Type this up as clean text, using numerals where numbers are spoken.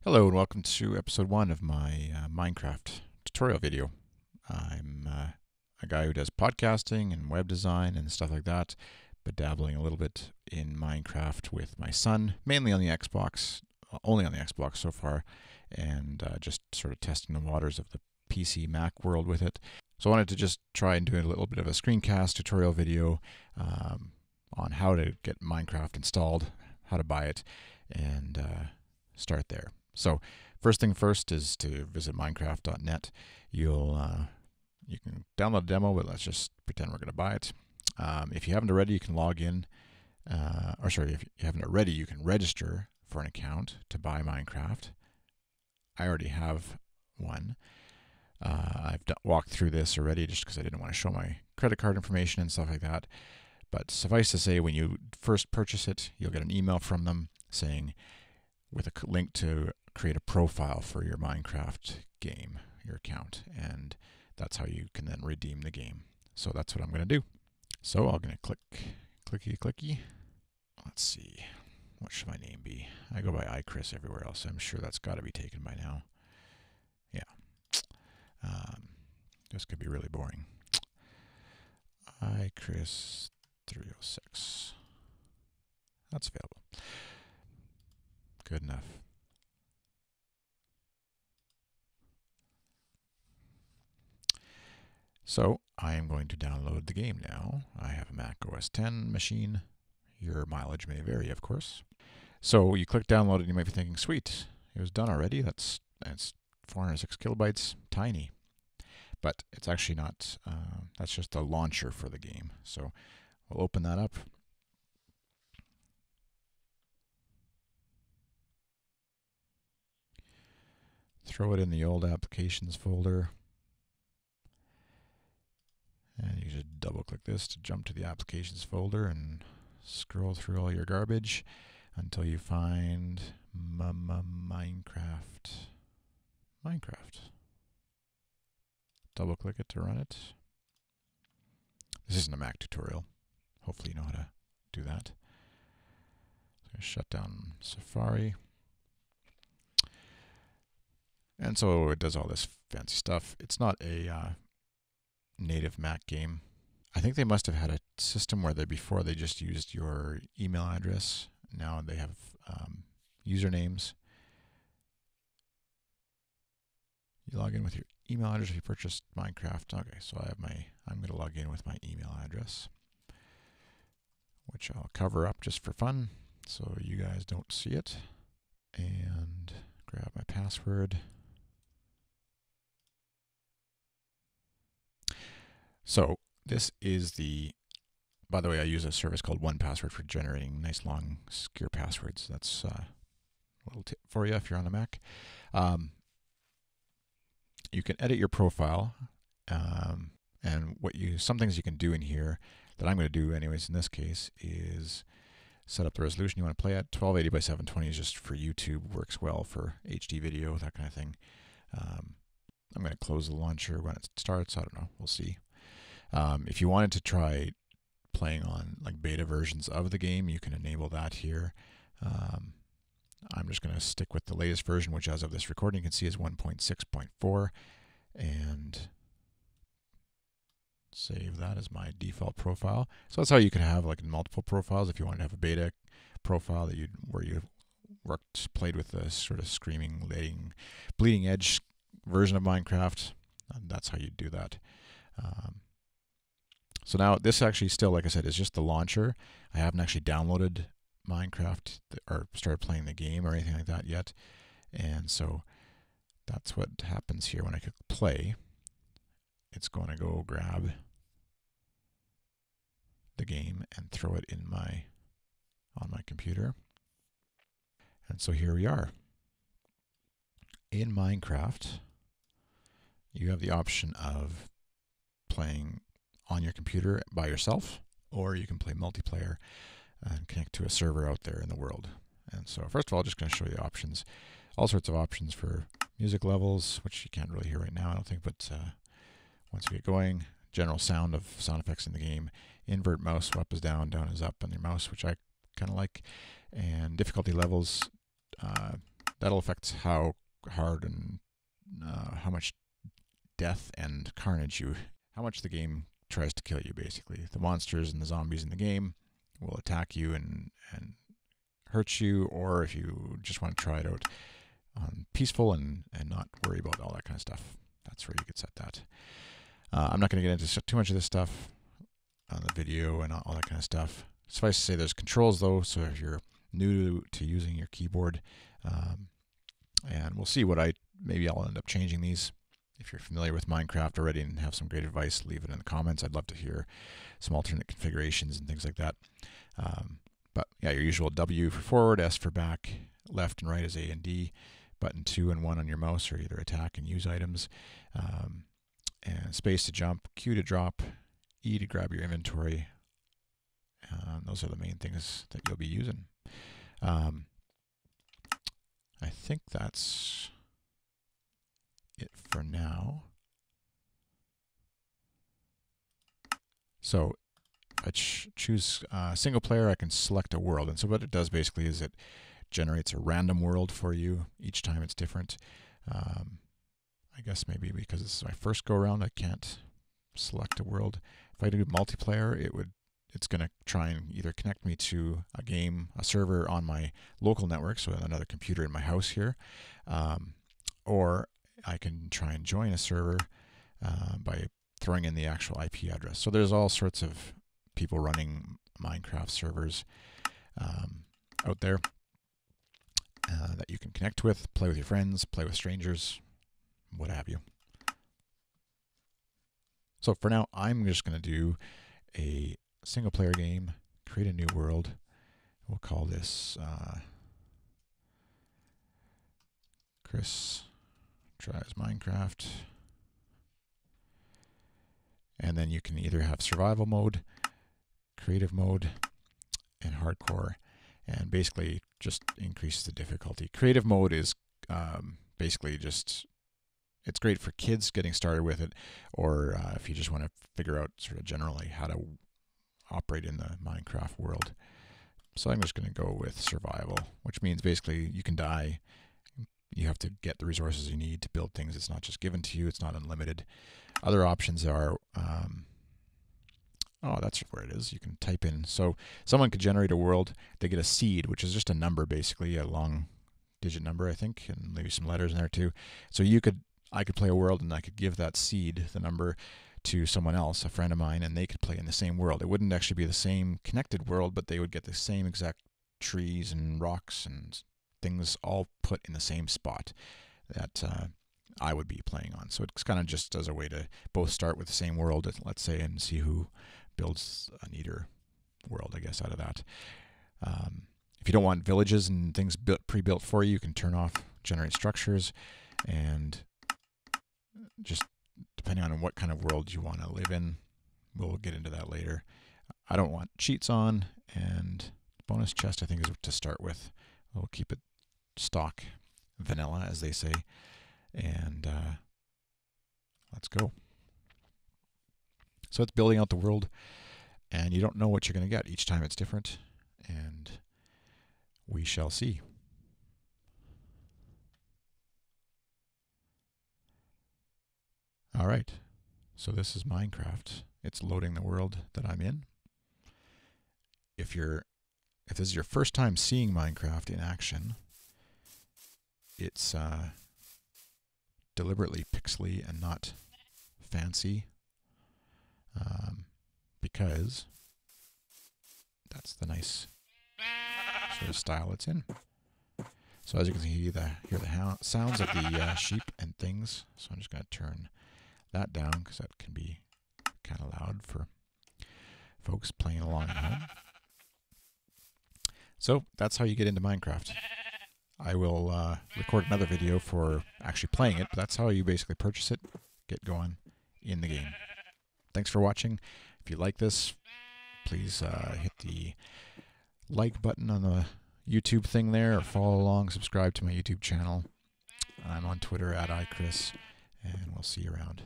Hello and welcome to episode 1 of my Minecraft tutorial video. I'm a guy who does podcasting and web design and stuff like that, but dabbling a little bit in Minecraft with my son, mainly on the Xbox, only on the Xbox so far, and just sort of testing the waters of the PC Mac world with it. So I wanted to just try and do a little bit of a screencast tutorial video on how to get Minecraft installed, how to buy it, and start there. So first thing first is to visit minecraft.net. You can download a demo, but let's just pretend we're going to buy it. If you haven't already, you can log in. If you haven't already, you can register for an account to buy Minecraft. I already have one. I've walked through this already just because I didn't want to show my credit card information and stuff like that. But suffice to say, when you first purchase it, you'll get an email from them saying, with a link to create a profile for your Minecraft game, your account, and that's how you can then redeem the game. So that's what I'm going to do. So I'm going to click clicky. Let's see, what should my name be? I go by iChris everywhere else. I'm sure that's got to be taken by now. Yeah. This could be really boring. iChris 306. That's available. Good enough. So I am going to download the game now. I have a Mac OS X machine. Your mileage may vary, of course. So you click download and you might be thinking, sweet, it was done already. That's 406 kilobytes, tiny. But it's actually not. That's just the launcher for the game. So we'll open that up. Throw it in the old applications folder. And you just double click this to jump to the applications folder and scroll through all your garbage until you find Minecraft. Double click it to run it. This isn't a Mac tutorial. Hopefully you know how to do that. So I'm going to shut down Safari. And so it does all this fancy stuff. It's not a native Mac game. I think they must have had a system where before they just used your email address. Now they have usernames. You log in with your email address if you purchased Minecraft. Okay, so I'm going to log in with my email address, which I'll cover up just for fun so you guys don't see it. And grab my password. So this is by the way, I use a service called 1Password for generating nice long secure passwords. That's a little tip for you if you're on a Mac. You can edit your profile, and some things you can do in here that I'm going to do anyways in this case is set up the resolution you want to play at. 1280 by 720 is just for YouTube, works well for HD video, that kind of thing. I'm going to close the launcher when it starts. I don't know, we'll see. If you wanted to try playing on like beta versions of the game, you can enable that here. I'm just going to stick with the latest version, which as of this recording you can see is 1.6.4, and save that as my default profile. So that's how you can have like multiple profiles if you want to have a beta profile where you played with the sort of screaming, bleeding edge version of Minecraft. And that's how you do that. So now this actually still, like I said, is just the launcher. I haven't actually downloaded Minecraft or started playing the game or anything like that yet. And so that's what happens here when I click play. It's going to go grab the game and throw it on my computer. And so here we are. In Minecraft, you have the option of playing on your computer by yourself, or you can play multiplayer and connect to a server out there in the world. And so first of all, just going to show you the options. All sorts of options for music levels, which you can't really hear right now, I don't think, but once we get going, general sound effects in the game, invert mouse, so up is down, down is up on your mouse, which I kind of like, and difficulty levels, that'll affect how hard and how much death and carnage how much the game tries to kill you, basically. The monsters and the zombies in the game will attack you and hurt you, or if you just want to try it out on peaceful and not worry about all that kind of stuff, that's where you could set that. I'm not going to get into too much of this stuff on the video and all that kind of stuff. Suffice to say, there's controls though, so if you're new to using your keyboard, and we'll see what maybe I'll end up changing these. If you're familiar with Minecraft already and have some great advice, leave it in the comments. I'd love to hear some alternate configurations and things like that. But yeah, your usual W for forward, S for back, left and right is A and D, button 2 and 1 on your mouse are either attack and use items, and space to jump, Q to drop, E to grab your inventory. Those are the main things that you'll be using. I think that's it for now. So I choose single player, I can select a world. And so what it does basically is it generates a random world for you. Each time it's different. I guess maybe because this is my first go around, I can't select a world. If I do multiplayer, it's going to try and either connect me to a server on my local network, so another computer in my house here, or I can try and join a server by throwing in the actual IP address. So there's all sorts of people running Minecraft servers out there that you can connect with, play with your friends, play with strangers, what have you. So for now, I'm just going to do a single player game, create a new world. We'll call this Chris Tries Minecraft. And then you can either have survival mode, creative mode, and hardcore, and basically just increase the difficulty. Creative mode is basically just, it's great for kids getting started with it, or if you just want to figure out sort of generally how to operate in the Minecraft world. So I'm just going to go with survival, which means basically you can die. You have to get the resources you need to build things. It's not just given to you. It's not unlimited. Other options are, oh, that's where it is. You can type in. So someone could generate a world. They get a seed, which is just a number, basically a long digit number, I think, and maybe some letters in there too. So I could play a world and I could give that seed, the number, to someone else, a friend of mine, and they could play in the same world. It wouldn't actually be the same connected world, but they would get the same exact trees and rocks and things all put in the same spot that I would be playing on. So it's kind of just as a way to both start with the same world, let's say, and see who builds a neater world, I guess, out of that. If you don't want villages and things pre-built for you, you can turn off generate structures, and just depending on what kind of world you want to live in, we'll get into that later. I don't want cheats on, and bonus chest I think is to start with. We'll keep it stock vanilla, as they say, and let's go. So it's building out the world, and you don't know what you're going to get. Each time it's different, and we shall see. All right, so this is Minecraft. It's loading the world that I'm in. If this is your first time seeing Minecraft in action, it's deliberately pixely and not fancy, because that's the nice sort of style it's in. So as you can see, hear the sounds of the sheep and things. So I'm just going to turn that down because that can be kind of loud for folks playing along at home. So that's how you get into Minecraft. I will record another video for actually playing it, but that's how you basically purchase it, get going in the game. Thanks for watching. If you like this, please hit the like button on the YouTube thing there, or follow along, subscribe to my YouTube channel. I'm on Twitter at iChris, and we'll see you around.